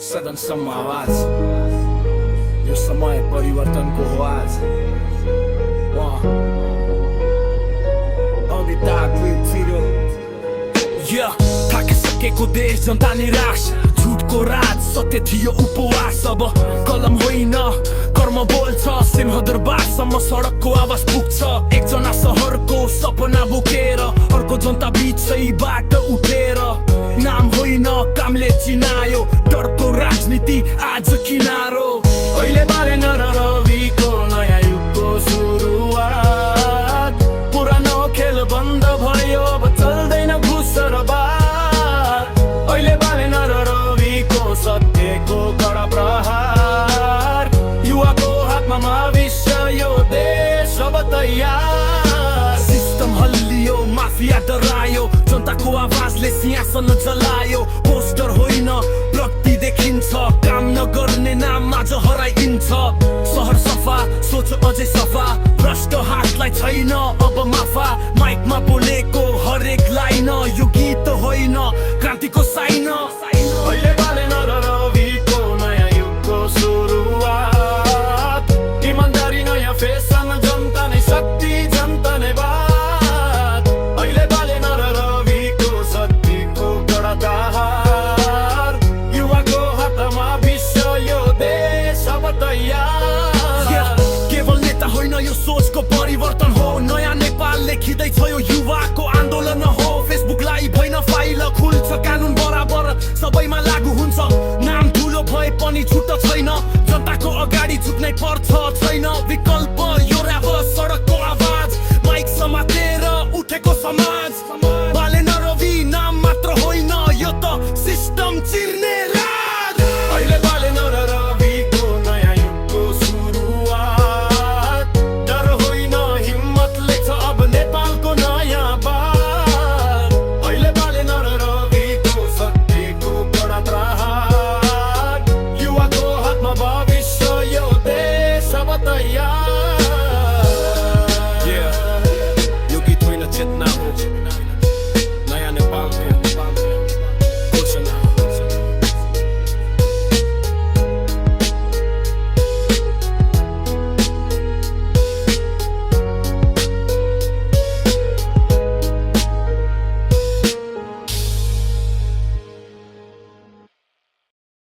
सदनसम्म आवाज यो समय परिवर्तनको हो आज थाकिसकेको देश जनता निराश झुटको राज सत्य थियो उपवास अब कलम होइन कर्म बोल्छ सिंहदरबारसम्म सडकको आवाज पुग्छ एकजना सहरको सपना बोकेर अर्को जनता बिचै बाट उठेर नाम होइन कामले चिनायो डरको राजनीति आज किनारो अहिले बालेन र रविको नयाँ युगको सुरुवात पुरानो खेल बन्द भयो अब चल्दैन घुस र बात अहिले बालेन र रविको सत्यको कडा प्रहार युवाको हातमा भविष्य यो देश अब तयार सिस्टम हल्लियो माफिया डरायो जनताको आवाजले सिंहासन जलायो पोस्टर होइन व्यक्ति देखिन्छ काम नगर्ने नाम आज हराइन्छ सहर सफा सोच अझै सफा भ्रष्ट हातलाई छैन अब माफा माइकमा